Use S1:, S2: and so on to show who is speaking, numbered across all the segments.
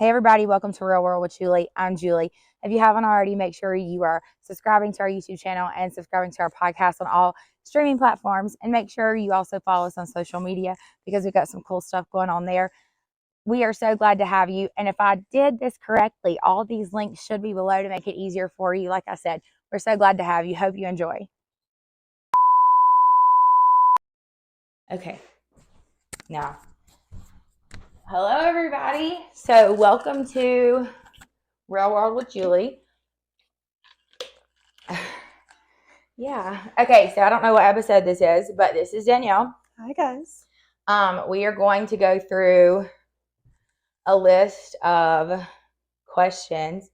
S1: Hey everybody, welcome to Real World with Julie. I'm Julie. If you haven't already, make sure you are subscribing to our YouTube channel and subscribing to our podcast on all streaming platforms. And make sure you also follow us on social media because we've got some cool stuff going on there. We are so glad to have you. And if I did this correctly, all these links should be below to make it easier for you. Like I said, we're so glad to have you. Hope you enjoy. Okay. Now, hello everybody. So welcome to Real World with Julie. Yeah. Okay, so I don't know what episode this is, but this is Danielle.
S2: Hi guys.
S1: We are going to go through a list of questions.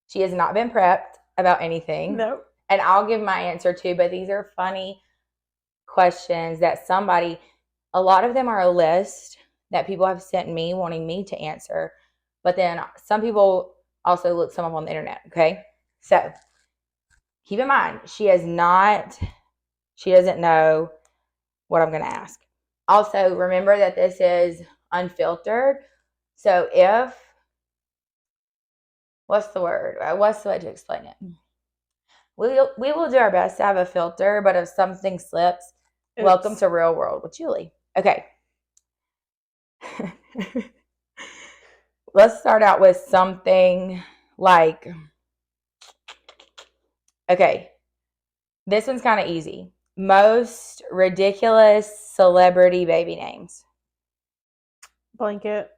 S1: She has not been prepped about anything.
S2: Nope.
S1: And I'll give my answer too, but these are funny questions that a lot of them are a list that people have sent me wanting me to answer. But then some people also look some up on the internet, okay? So keep in mind, she doesn't know what I'm going to ask. Also, remember that this is unfiltered. So what's the way to explain it? We will do our best to have a filter, but if something slips, welcome to Real World with Julie. Okay. Let's start out with something like, okay, this one's kind of easy. Most ridiculous celebrity baby names.
S2: Blanket.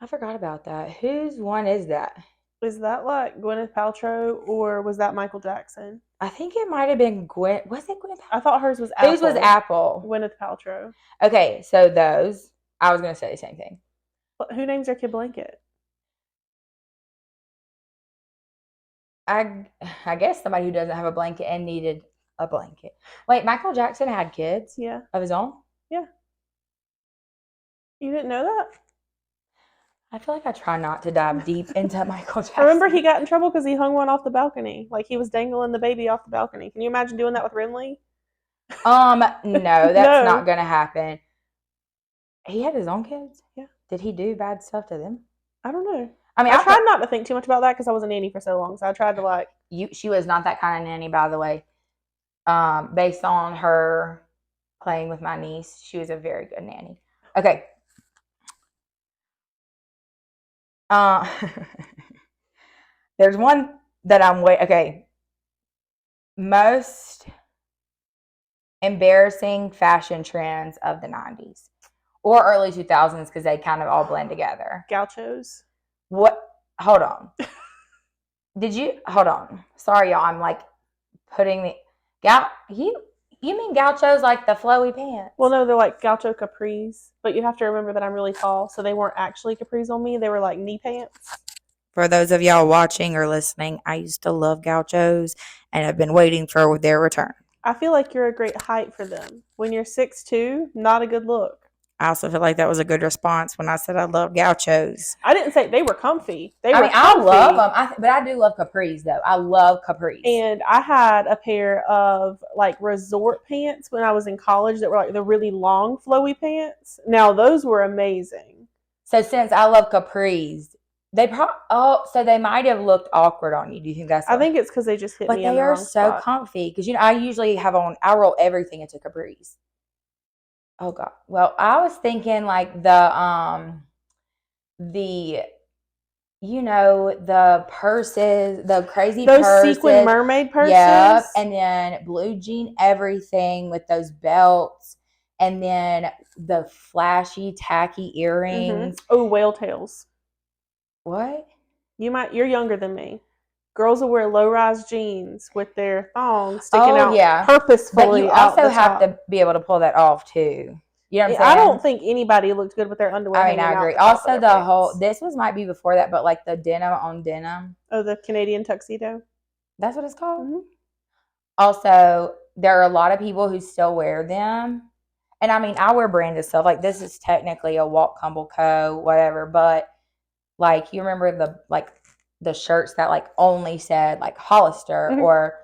S1: I forgot about that. Whose one is that?
S2: Is that like Gwyneth Paltrow or was that Michael Jackson?
S1: I think it might have been Gwen. Was it Gwyneth Paltrow?
S2: I thought hers was Apple.
S1: Whose was Apple?
S2: Gwyneth Paltrow.
S1: Okay, so those. I was going to say the same thing.
S2: Who names their kid Blanket?
S1: I guess somebody who doesn't have a blanket and needed a blanket. Wait, Michael Jackson had kids?
S2: Yeah.
S1: Of his own?
S2: Yeah. You didn't know that?
S1: I feel like I try not to dive deep into Michael Jackson.
S2: I remember he got in trouble because he hung one off the balcony. Like he was dangling the baby off the balcony. Can you imagine doing that with Renly?
S1: No, that's not going to happen. He had his own kids?
S2: Yeah.
S1: Did he do bad stuff to them?
S2: I don't know.
S1: I mean,
S2: I tried not to think too much about that because I was a nanny for so long. So I tried to
S1: She was not that kind of nanny, by the way. Based on her playing with my niece, she was a very good nanny. Okay. There's one that okay. Most embarrassing fashion trends of the 90s or early 2000s because they kind of all blend together.
S2: Gauchos.
S1: What? Hold on. Hold on. Sorry, y'all. I'm like putting the You mean gauchos like the flowy pants?
S2: Well, no, they're like gaucho capris, but you have to remember that I'm really tall, so they weren't actually capris on me. They were like knee pants.
S1: For those of y'all watching or listening, I used to love gauchos, and I've been waiting for their return.
S2: I feel like you're a great height for them. When you're 6'2", not a good look.
S1: I also feel like that was a good response when I said I love gauchos.
S2: I didn't say they were comfy.
S1: I love them, but I do love capris, though. I love capris.
S2: And I had a pair of like resort pants when I was in college that were like the really long flowy pants. Now those were amazing.
S1: So since I love capris, so they might have looked awkward on you. Do you think that's?
S2: I think it's because they just hit me in the wrong spot. But
S1: they are so comfy because I usually I roll everything into capris. Oh God. Well, I was thinking like the purses, the crazy
S2: those
S1: purses.
S2: Sequin mermaid purses.
S1: Yep. And then blue jean everything with those belts. And then the flashy, tacky earrings.
S2: Mm-hmm. Oh, whale tails.
S1: What?
S2: You're younger than me. Girls will wear low-rise jeans with their thongs sticking out purposefully.
S1: But you also have to be able to pull that off too. You know what I'm saying?
S2: I don't think anybody looked good with their underwear.
S1: I mean, I agree. Also, this might be before that, but like the denim on denim.
S2: Oh, the Canadian tuxedo.
S1: That's what it's called?
S2: Mm-hmm.
S1: Also, there are a lot of people who still wear them. And I mean, I wear branded stuff. Like this is technically a Walt Cumble Co., whatever. But like, you remember the shirts that like only said like Hollister, mm-hmm. or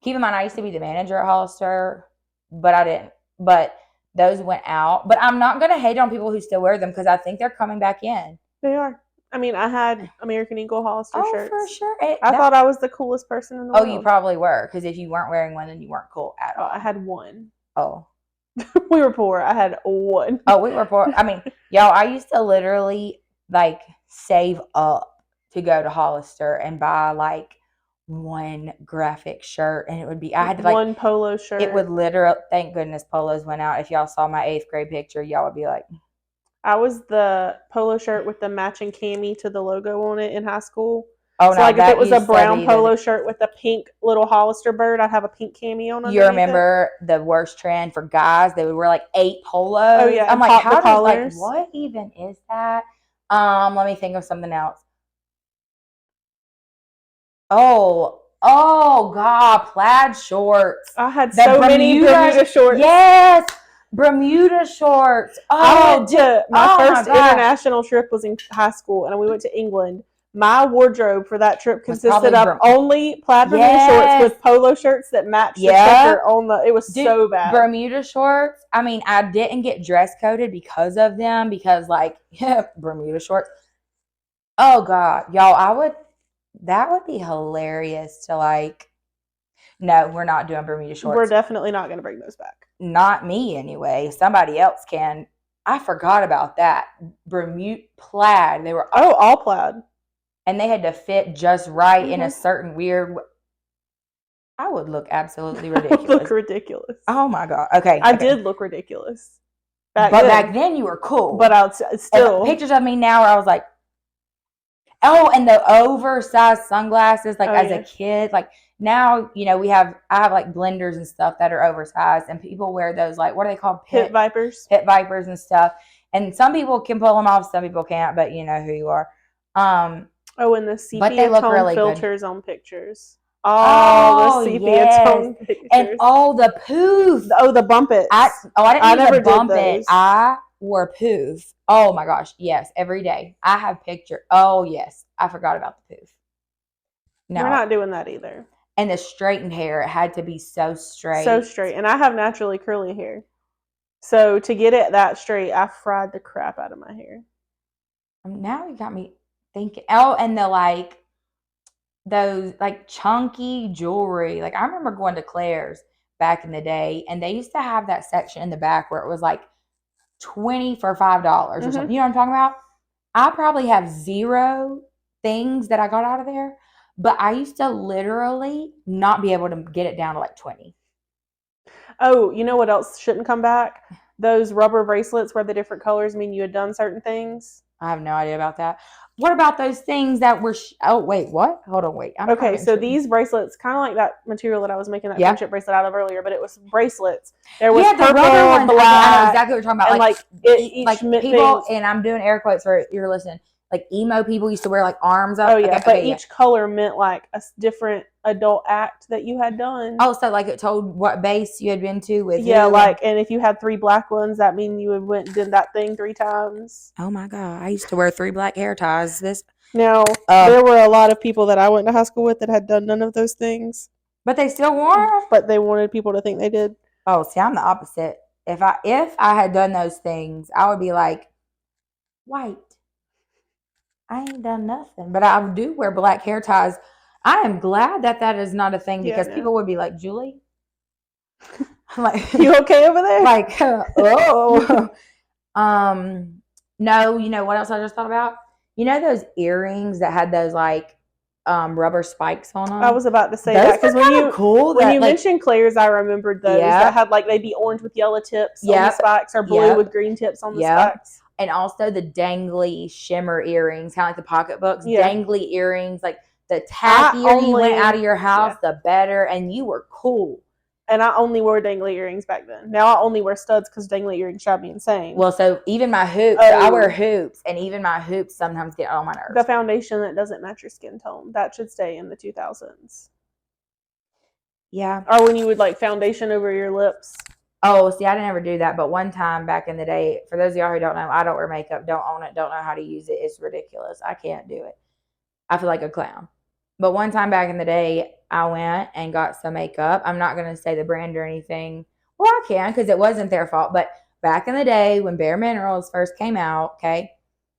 S1: keep in mind, I used to be the manager at Hollister, but I didn't. But those went out. But I'm not going to hate on people who still wear them because I think they're coming back in.
S2: They are. I mean, I had American Eagle Hollister shirts.
S1: for sure.
S2: I thought I was the coolest person in the world.
S1: You probably were, because if you weren't wearing one, then you weren't cool at all.
S2: I had one.
S1: Oh.
S2: We were poor. I had one.
S1: Oh, we were poor. I mean, y'all, I used to literally like save up to go to Hollister and buy like one graphic shirt, and it would be, I had to like
S2: one polo shirt.
S1: It would literally, thank goodness polos went out. If y'all saw my 8th grade picture, y'all would be like,
S2: I was the polo shirt with the matching cami to the logo on it in high school.
S1: oh,
S2: so
S1: no,
S2: like if it was a brown polo shirt with a pink little Hollister bird, I'd have a pink cami on it.
S1: You remember the worst trend for guys? They would wear like 8 polos.
S2: Oh yeah,
S1: I'm like, how does, like, what even is that? Let me think of something else. Oh God, plaid shorts.
S2: I had so many Bermuda shorts.
S1: Yes, Bermuda shorts.
S2: I went to my first international trip was in high school, and we went to England. My wardrobe for that trip consisted of only plaid Bermuda shorts with polo shirts that matched the checker on the. It was so bad.
S1: Bermuda shorts. I mean, I didn't get dress coded because of them, because like Bermuda shorts. Oh God, y'all, that would be hilarious to like. No, we're not doing Bermuda shorts.
S2: We're definitely not going to bring those back.
S1: Not me, anyway. Somebody else can. I forgot about that. Bermuda plaid. They were
S2: all plaid,
S1: and they had to fit just right in a certain weird. I would look absolutely ridiculous.
S2: Look ridiculous.
S1: Oh my God. Okay.
S2: I did look ridiculous.
S1: Back then you were cool.
S2: But I'll still
S1: pictures of me now where I was like, oh, and the oversized sunglasses, like as a kid, like now, you know, I have like blenders and stuff that are oversized, and people wear those, like, what are they called?
S2: Pit vipers.
S1: Pit vipers and stuff. And some people can pull them off, some people can't, but you know who you are.
S2: And the sepia tone
S1: really
S2: filters on pictures. The sepia tone pictures.
S1: And all the poof.
S2: The bump it.
S1: I didn't bump it. I wore poof. Oh my gosh. Yes. Every day. I have picture. Oh yes. I forgot about the poof.
S2: No. We're not doing that either.
S1: And the straightened hair, it had to be so straight.
S2: So straight. And I have naturally curly hair. So to get it that straight, I fried the crap out of my hair.
S1: Now you got me thinking. Oh, and those like chunky jewelry. Like I remember going to Claire's back in the day, and they used to have that section in the back where it was like 20 for $5 or something. You know what I'm talking about? I probably have 0 things that I got out of there, but I used to literally not be able to get it down to like 20.
S2: Oh, you know what else shouldn't come back? Those rubber bracelets where the different colors mean you had done certain things.
S1: I have no idea about that. What about those things that were... oh, wait, what? Hold on, wait.
S2: Okay, so these bracelets, kind of like that material that I was making that friendship bracelet out of earlier, but it was bracelets. There was purple,
S1: the rubber ones,
S2: black.
S1: I know exactly what you're talking about.
S2: And like each
S1: like people, and I'm doing air quotes for you're listening. Like emo people used to wear like arms up.
S2: Oh yeah, but each color meant like a different adult act that you had done.
S1: Oh, so like it told what base you had been to with.
S2: Yeah, like, and if you had 3 black ones, that means you had went and did that thing 3 times.
S1: Oh my God, I used to wear 3 black hair ties.
S2: Now there were a lot of people that I went to high school with that had done none of those things,
S1: but they still wore them.
S2: But they wanted people to think they did.
S1: Oh, see, I'm the opposite. If I had done those things, I would be like, white. I ain't done nothing, but I do wear black hair ties. I am glad that is not a thing, because people would be like, Julie, like,
S2: you okay over there?
S1: Like, oh, no, you know what else I just thought about? You know those earrings that had those like rubber spikes on them?
S2: I was about to say that, because when you mentioned Claire's, I remembered those that had like, they'd be orange with yellow tips on the spikes, or blue with green tips on the spikes.
S1: And also the dangly shimmer earrings, kind of like the pocketbooks. Dangly earrings, like the tackier you went out of your house, the better, and you were cool.
S2: And I only wore dangly earrings back then. Now I only wear studs because dangly earrings drive me insane.
S1: Well, so even my hoops, I wear hoops, and even my hoops sometimes get on my nerves.
S2: The foundation that doesn't match your skin tone, that should stay in the 2000s.
S1: Yeah.
S2: Or when you would like foundation over your lips.
S1: Oh, see, I didn't ever do that. But one time back in the day, for those of y'all who don't know, I don't wear makeup, don't own it, don't know how to use it. It's ridiculous. I can't do it. I feel like a clown. But one time back in the day, I went and got some makeup. I'm not going to say the brand or anything. Well, I can, because it wasn't their fault. But back in the day when Bare Minerals first came out, okay,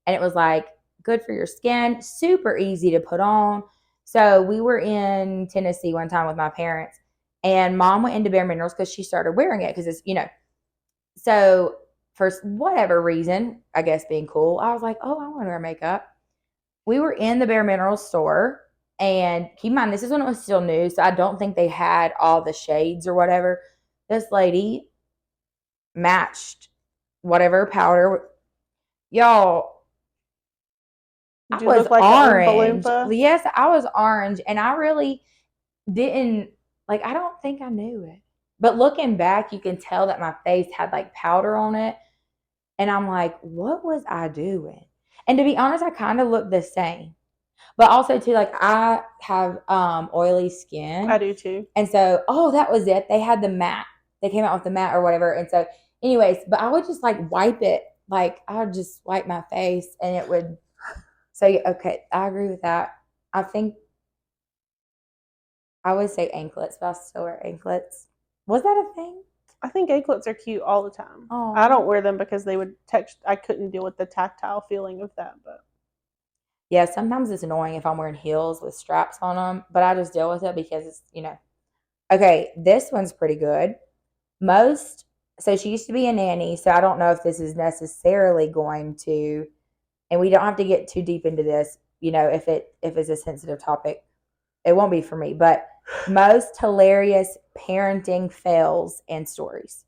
S1: and it was like good for your skin, super easy to put on. So we were in Tennessee one time with my parents, and mom went into Bare Minerals because she started wearing it because it's, so for whatever reason, I guess being cool, I was like, oh, I want to wear makeup. We were in the Bare Minerals store, and keep in mind, this is when it was still new, so I don't think they had all the shades or whatever. This lady matched whatever powder. Y'all,
S2: Did
S1: I
S2: you
S1: was
S2: look like
S1: orange.
S2: a Oompa Loompa?
S1: Yes, I was orange, and I really didn't, like, I don't think I knew it. But looking back, you can tell that my face had like powder on it. And I'm like, what was I doing? And to be honest, I kind of look the same. But also too, like I have oily skin.
S2: I do too.
S1: And so, oh, that was it. They had the matte. They came out with the matte or whatever. And so, anyways, but I would just like wipe it. Like I would just wipe my face and it would. So, okay, I agree with that. I think I would say anklets, but I still wear anklets. Was that a thing?
S2: I think anklets are cute all the time.
S1: Oh.
S2: I don't wear them because they would I couldn't deal with the tactile feeling of that, but
S1: yeah, sometimes it's annoying if I'm wearing heels with straps on them, but I just deal with it because it's, Okay, this one's pretty good. So she used to be a nanny, so I don't know if this is necessarily going to, and we don't have to get too deep into this, if it's a sensitive topic, it won't be for me, but most hilarious parenting fails and stories.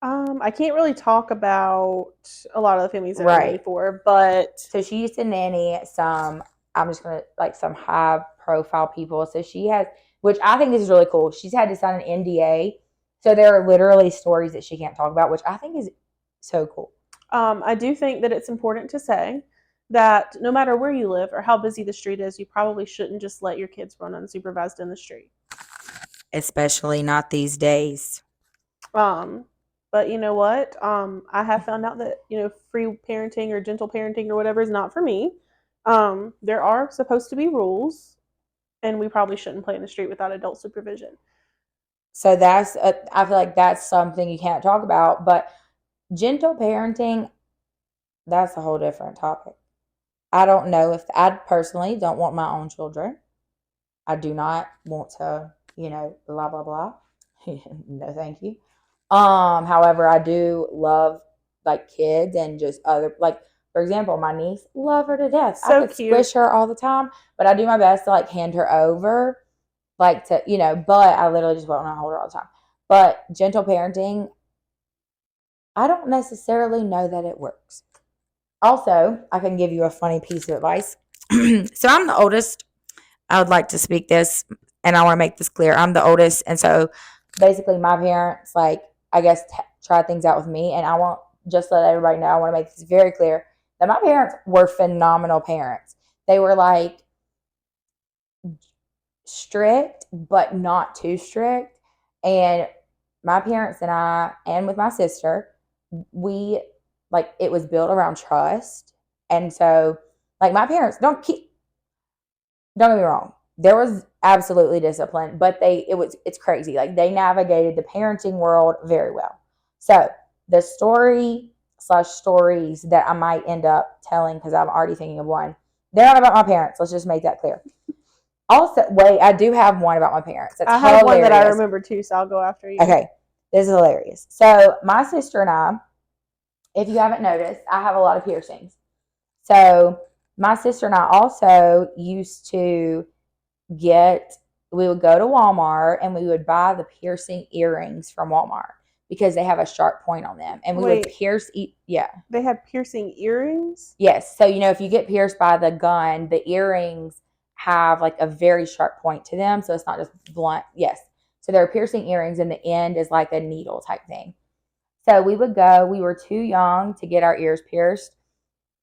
S2: I can't really talk about a lot of the families that I nanny for, but
S1: so she used to nanny some. I'm just gonna like some high profile people. So she has, which I think this is really cool. She's had to sign an NDA, so there are literally stories that she can't talk about, which I think is so cool.
S2: I do think that it's important to say that no matter where you live or how busy the street is, you probably shouldn't just let your kids run unsupervised in the street.
S1: Especially not these days.
S2: But you know what? I have found out that, free parenting or gentle parenting or whatever is not for me. There are supposed to be rules, and we probably shouldn't play in the street without adult supervision.
S1: So I feel like that's something you can't talk about, but gentle parenting, that's a whole different topic. I don't know if I personally don't want my own children. I do not want to, blah, blah, blah. No, thank you. However, I do love like kids and just other, like, for example, my niece, love her to death.
S2: So
S1: I could
S2: cute.
S1: squish her all the time, but I do my best to like hand her over, like to, but I literally just won't hold her all the time. But gentle parenting, I don't necessarily know that it works. Also, I can give you a funny piece of advice. So I'm the oldest. I would like to speak this, and I want to make this clear. I'm the oldest, and so basically my parents, like, I guess, try things out with me, and I want just let everybody know, I want to make this very clear that my parents were phenomenal parents. They were like strict, but not too strict. And my parents and I, and with my sister, we like it was built around trust. And so, like, my parents don't get me wrong, there was absolutely discipline, but it's crazy. Like, they navigated the parenting world very well. So the stories that I might end up telling, because I'm already thinking of one, they're not about my parents. Let's just make that clear. Also, wait, I do have one about my parents.
S2: I have hilarious. One that I remember too, so I'll go after you.
S1: Okay, this is hilarious. So my sister and I, if you haven't noticed, I have a lot of piercings. So my sister and I also used to we would go to Walmart and we would buy the piercing earrings from Walmart because they have a sharp point on them. And we would pierce, yeah.
S2: They had piercing earrings?
S1: Yes. So, if you get pierced by the gun, the earrings have like a very sharp point to them. So it's not just blunt. Yes. So they're piercing earrings and the end is like a needle type thing. So we would go, we were too young to get our ears pierced.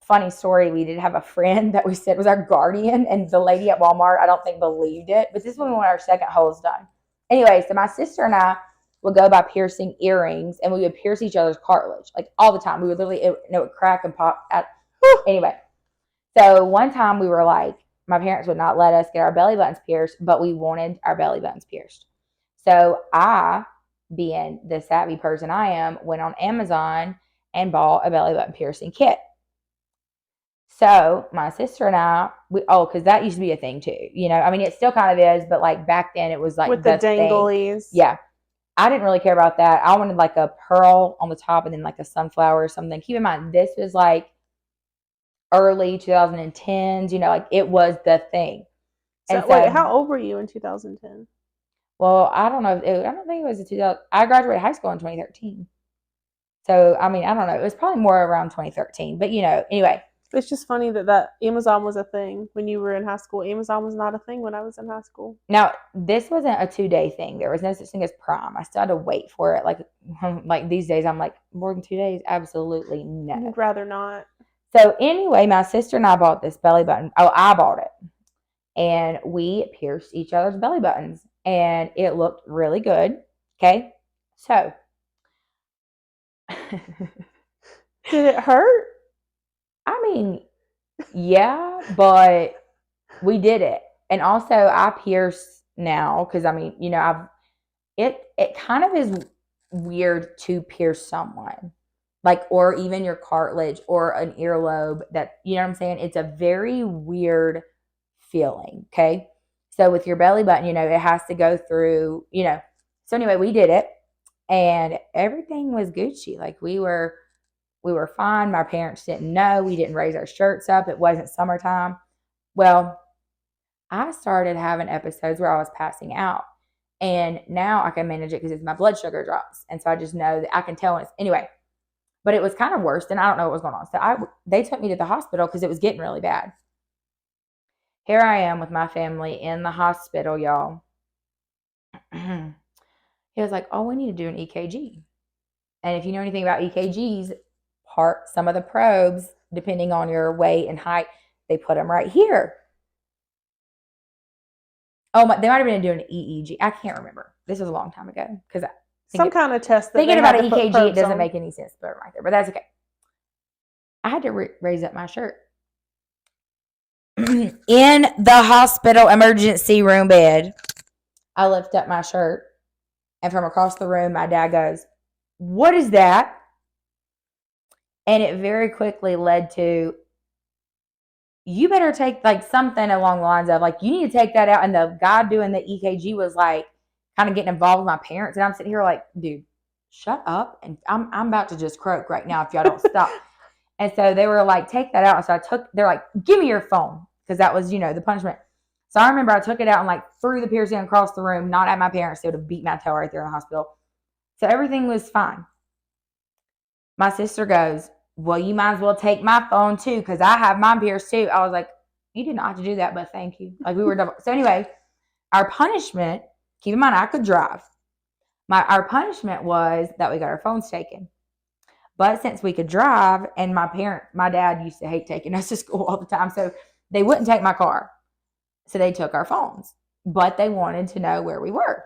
S1: Funny story, we did have a friend that we said was our guardian, and the lady at Walmart, I don't think believed it, but this is when we want our second holes done. Anyway, so my sister and I would go by piercing earrings, and we would pierce each other's cartilage, like all the time. We would literally, it would crack and pop out. Anyway, so one time we were like, my parents would not let us get our belly buttons pierced, but we wanted our belly buttons pierced. So I, being the savvy person I am, went on Amazon and bought a belly button piercing kit. So my sister and I, because that used to be a thing too. I mean, it still kind of is, but like back then it was like
S2: with the danglies.
S1: Yeah. I didn't really care about that. I wanted like a pearl on the top and then like a sunflower or something. Keep in mind, this was like early 2010s, like it was the thing.
S2: So wait, how old were you in 2010?
S1: Well, I don't know. I don't think it was 2000. I graduated high school in 2013. So, I mean, I don't know. It was probably more around 2013. But, anyway.
S2: It's just funny that Amazon was a thing when you were in high school. Amazon was not a thing when I was in high school.
S1: Now, this wasn't a 2-day thing. There was no such thing as Prime. I still had to wait for it. Like these days, I'm like, more than 2 days? Absolutely no.
S2: I'd rather not.
S1: So, anyway, my sister and I bought this belly button. Oh, I bought it. And we pierced each other's belly buttons. And it looked really good. Okay? So.
S2: Did it hurt?
S1: I mean, yeah, but we did it. And also I pierce now because I mean, it kind of is weird to pierce someone. Like, or even your cartilage or an earlobe that, you know what I'm saying? It's a very weird feeling. Okay. So with your belly button, it has to go through, So anyway, we did it and everything was Gucci. Like we were fine. My parents didn't know. We didn't raise our shirts up. It wasn't summertime. Well, I started having episodes where I was passing out. And now I can manage it because my blood sugar drops. And so I just know that I can tell when it's, anyway. But it was kind of worse, and I don't know what was going on. So they took me to the hospital because it was getting really bad. Here I am with my family in the hospital, y'all. He was like, oh, we need to do an EKG. And if you know anything about EKGs, some of the probes, depending on your weight and height, they put them right here. Oh, they might have been doing an EEG. I can't remember. This was a long time ago because
S2: some kind of test.
S1: Thinking about an EKG, it doesn't make any sense, but right there. But that's okay. I had to raise up my shirt in the hospital emergency room bed. I lift up my shirt, and from across the room, my dad goes, "What is that?" And it very quickly led to, you better take like something along the lines of like, you need to take that out. And the guy doing the EKG was like kind of getting involved with my parents. And I'm sitting here like, dude, shut up. And I'm about to just croak right now if y'all don't stop. And so they were like, take that out. And so they're like, give me your phone. Because that was, the punishment. So I remember I took it out and like threw the piercing across the room, not at my parents. They would have beat my tail right there in the hospital. So everything was fine. My sister goes, well, you might as well take my phone too, because I have mine pierced too. I was like, you did not have to do that, but thank you. Like we were double. So anyway, our punishment, keep in mind, I could drive. Our punishment was that we got our phones taken. But since we could drive, and my dad used to hate taking us to school all the time, so they wouldn't take my car. So they took our phones, but they wanted to know where we were.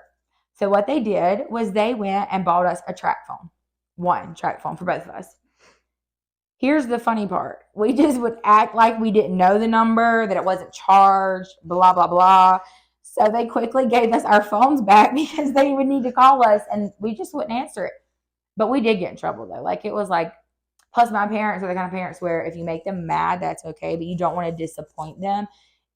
S1: So what they did was they went and bought us a track phone. One track phone for both of us. Here's the funny part. We just would act like we didn't know the number, that it wasn't charged, blah, blah, blah. So they quickly gave us our phones back because they would need to call us, and we just wouldn't answer it. But we did get in trouble, though. Like, it was like, plus my parents are the kind of parents where if you make them mad, that's okay, but you don't want to disappoint them.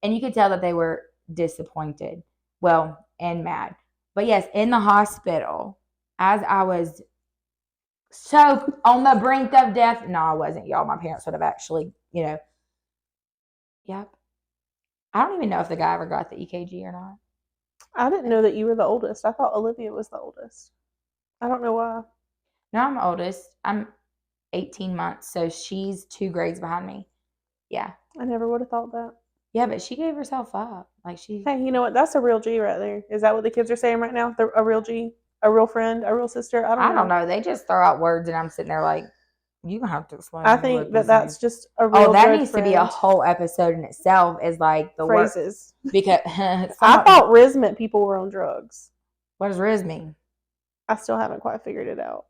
S1: And you could tell that they were disappointed, and mad. But yes, in the hospital, as I was so on the brink of death. No, I wasn't, y'all. My parents would have actually, Yep. I don't even know if the guy ever got the EKG or not.
S2: I didn't know that you were the oldest. I thought Olivia was the oldest. I don't know why.
S1: No, I'm the oldest. I'm 18 months, so she's 2 grades behind me. Yeah.
S2: I never would have thought that.
S1: Yeah, but she gave herself up.
S2: Hey, you know what? That's a real G right there. Is that what the kids are saying right now? A real G? A real friend? A real sister? I don't know.
S1: They just throw out words, and I'm sitting there like, you gonna have to explain.
S2: I think that's just a real.
S1: Oh, that needs to be a whole episode in itself. Is like the
S2: phrases.
S1: Because
S2: I thought Riz meant people were on drugs.
S1: What does Riz mean?
S2: I still haven't quite figured it out.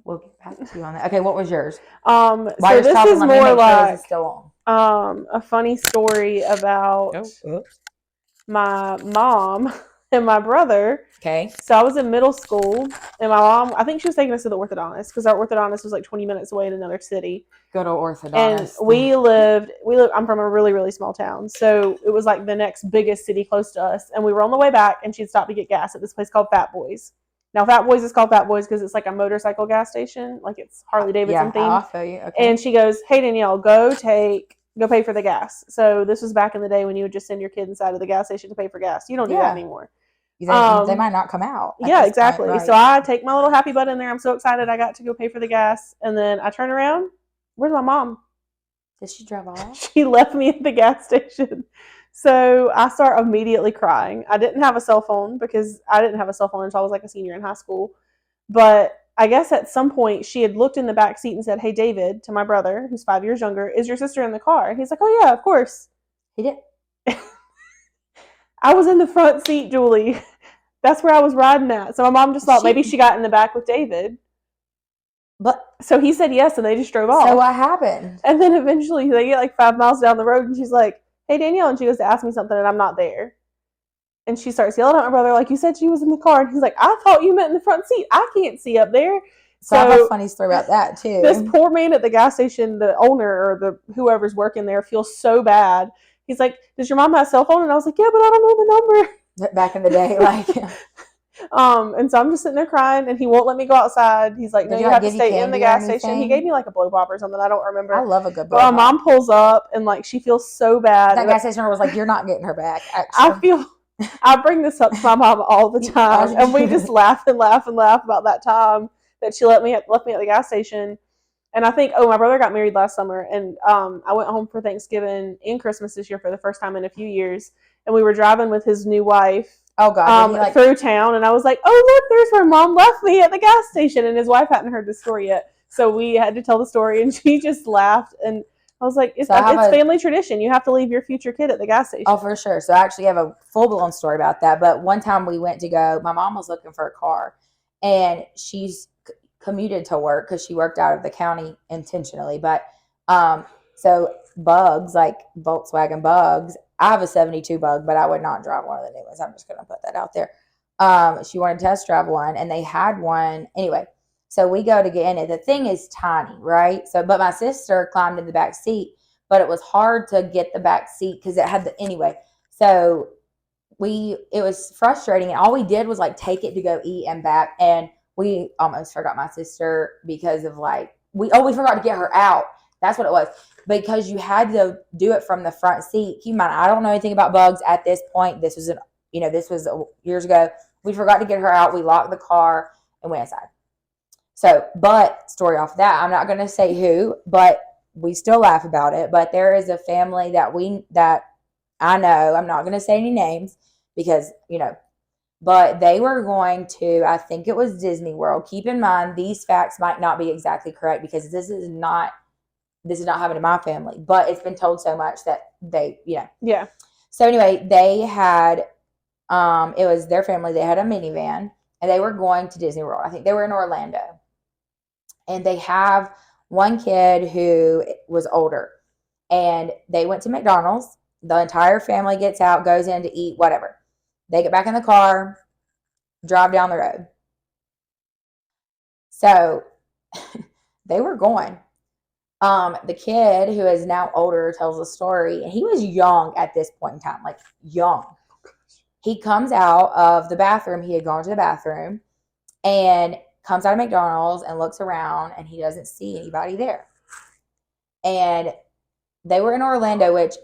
S1: We'll get back to you on that. Okay, what was yours?
S2: So this is more like a funny story about my mom and my brother.
S1: Okay.
S2: So I was in middle school, and my mom, I think she was taking us to the orthodontist because our orthodontist was like 20 minutes away in another city.
S1: Go to orthodontist.
S2: And we lived, I'm from a really, really small town. So it was like the next biggest city close to us. And we were on the way back, and she'd stopped to get gas at this place called Fat Boys. Now, Fat Boys is called Fat Boys because it's like a motorcycle gas station. Like it's Harley Davidson themed.
S1: I feel you. Okay.
S2: And she goes, hey, Danielle, go pay for the gas. So this was back in the day when you would just send your kid inside of the gas station to pay for gas. You don't do that anymore.
S1: They might not come out.
S2: Yeah, exactly. Point, right. So I take my little happy butt in there. I'm so excited I got to go pay for the gas. And then I turn around. Where's my mom?
S1: Did she drive off?
S2: She left me at the gas station. So I start immediately crying. I didn't have a cell phone because I didn't have a cell phone until I was like a senior in high school. But I guess at some point she had looked in the back seat and said, hey, David, to my brother, who's 5 years younger, is your sister in the car? And he's like, oh, yeah, of course.
S1: He did.
S2: I was in the front seat, Julie. That's where I was riding at. So my mom just thought maybe she got in the back with David.
S1: But
S2: so he said yes, and they just drove off.
S1: So what happened?
S2: And then eventually they get like 5 miles down the road, and she's like, hey, Danielle. And she goes to ask me something, and I'm not there. And she starts yelling at my brother, like, you said she was in the car. And he's like, I thought you meant in the front seat. I can't see up there.
S1: So I have a funny story about that, too.
S2: This poor man at the gas station, the owner or the whoever's working there, feels so bad. He's like, does your mom have a cell phone? And I was like, yeah, but I don't know the number.
S1: Back in the day, like...
S2: And so I'm just sitting there crying, and he won't let me go outside. He's like, no, you have to stay in the gas station. He gave me like a blow pop or something. I don't remember.
S1: I love a good blow pop.
S2: But my mom pulls up, and like she feels so bad.
S1: That gas station was like, you're not getting her back, actually.
S2: I bring this up to my mom all the time, and we just laugh about that time that she left me at the gas station. And I think, my brother got married last summer, and I went home for Thanksgiving and Christmas this year for the first time in a few years. And we were driving with his new wife.
S1: Oh God!
S2: Through town, and I was like, "Oh look, there's where Mom left me at the gas station." And his wife hadn't heard the story yet, so we had to tell the story, and she just laughed. And I was like, "It's family tradition. You have to leave your future kid at the gas station."
S1: Oh, for sure. So I actually have a full blown story about that. But one time we went to go. My mom was looking for a car, and she's commuted to work because she worked out of the county intentionally. But so Bugs, like Volkswagen Bugs. I have a 72 Bug, but I would not drive one of the new ones. I'm just going to put that out there. She wanted to test drive one, and they had one. Anyway, so we go to get in it. The thing is tiny, right? But my sister climbed in the back seat, but it was hard to get the back seat because it had anyway. So it was frustrating, and all we did was like take it to go eat and back, and we almost forgot my sister because of we forgot to get her out. That's what it was. Because you had to do it from the front seat. Keep in mind, I don't know anything about Bugs at this point. This was years ago. We forgot to get her out. We locked the car and went inside. So, but story off that, I'm not going to say who, but we still laugh about it. But there is a family that I know. I'm not going to say any names because, but they were going to, I think it was Disney World. Keep in mind, these facts might not be exactly correct because this is not happening to my family, but it's been told so much that they.
S2: Yeah.
S1: So anyway, they had, it was their family. They had a minivan, and they were going to Disney World. I think they were in Orlando, and they have one kid who was older, and they went to McDonald's. The entire family gets out, goes in to eat, whatever. They get back in the car, drive down the road. So they were going. The kid who is now older tells a story, and he was young at this point in time, like young. He comes out of the bathroom. He had gone to the bathroom and comes out of McDonald's and looks around, and he doesn't see anybody there. And they were in Orlando, which,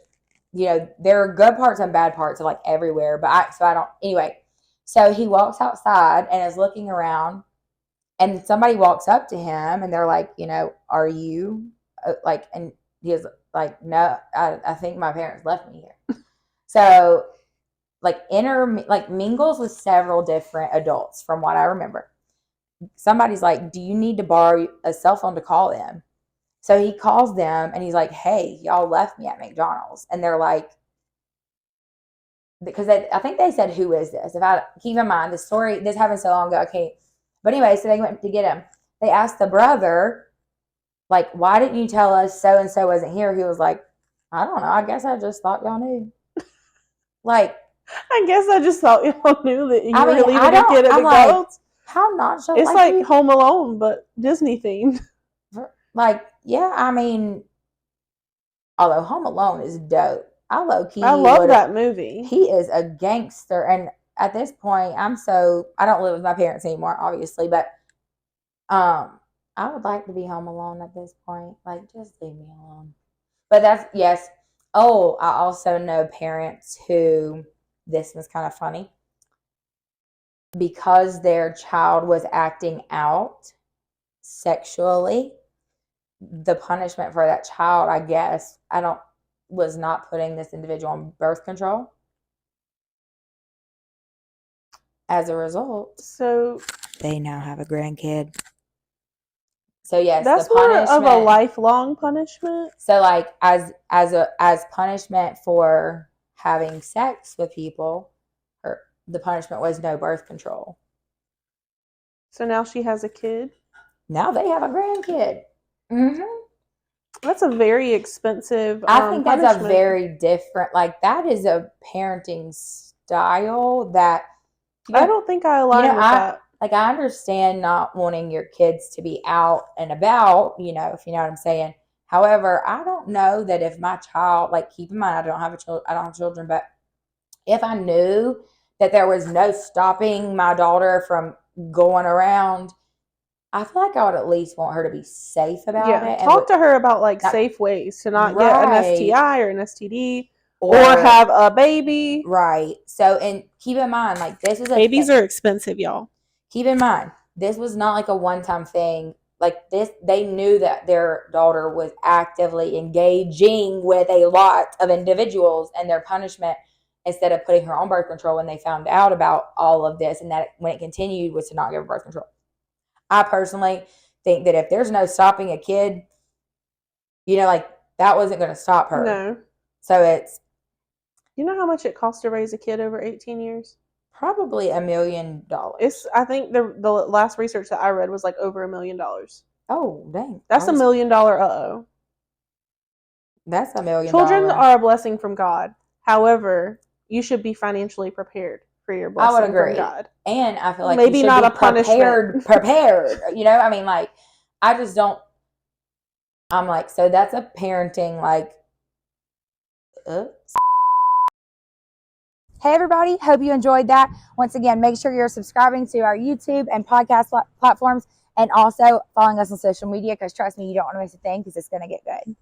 S1: there are good parts and bad parts of like everywhere, but so he walks outside and is looking around, and somebody walks up to him, and they're like, are you and he was like, no, I think my parents left me here. So mingles with several different adults from what I remember. Somebody's like, do you need to borrow a cell phone to call them? So he calls them, and he's like, hey, y'all left me at McDonald's. And they're like, because I think they said, who is this? If I keep in mind the story, this happened so long ago, I can't. But anyway, so they went to get him. They asked the brother, why didn't you tell us so-and-so wasn't here? He was like, I don't know. I guess I just thought y'all knew.
S2: I guess I just thought y'all knew that you were leaving your kid at McDonald's.
S1: How not so?
S2: It's like Home Alone, but Disney themed.
S1: Like, yeah, I mean, although Home Alone is dope. I love
S2: that movie.
S1: He is a gangster, and at this point, I don't live with my parents anymore, obviously, but I would like to be home alone at this point. Like, just leave me alone. But that's, yes. Oh, I also know parents who, this was kind of funny, because their child was acting out sexually, the punishment for that child, I guess, was not putting this individual on birth control. As a result,
S2: so
S1: they now have a grandkid. So yes,
S2: that's more of a lifelong punishment.
S1: So like as punishment for having sex with people, the punishment was no birth control.
S2: So now she has a kid.
S1: Now they have a grandkid. Mm-hmm.
S2: That's a very expensive.
S1: I think that's a very different. Like, that is a parenting style that
S2: I don't think I align with that.
S1: Like, I understand not wanting your kids to be out and about, if you know what I'm saying. However, I don't know that if my child, like, keep in mind, I don't have children, but if I knew that there was no stopping my daughter from going around, I feel like I would at least want her to be safe about it.
S2: Talk to her about like safe ways to not get an STI or an STD or have a baby.
S1: Right. So, and keep in mind, like, this is
S2: babies are expensive, y'all.
S1: Keep in mind, this was not like a one-time thing. Like, this, they knew that their daughter was actively engaging with a lot of individuals, and their punishment, instead of putting her on birth control when they found out about all of this, and that when it continued, was to not give her birth control. I personally think that if there's no stopping a kid, like, that wasn't going to stop her.
S2: No.
S1: So it's...
S2: You know how much it costs to raise a kid over 18 years?
S1: Probably $1 million.
S2: I think the last research that I read was like over $1 million.
S1: Oh, dang.
S2: That's $1 million uh-oh.
S1: That's $1 million.
S2: Children are a blessing from God. However, you should be financially prepared for your blessing from God.
S1: And I feel like
S2: maybe not a punishment.
S1: Prepared. I mean, like, I just don't. I'm like, so that's a parenting, like, Hey, everybody. Hope you enjoyed that. Once again, make sure you're subscribing to our YouTube and podcast platforms, and also following us on social media, because trust me, you don't want to miss a thing, because it's going to get good.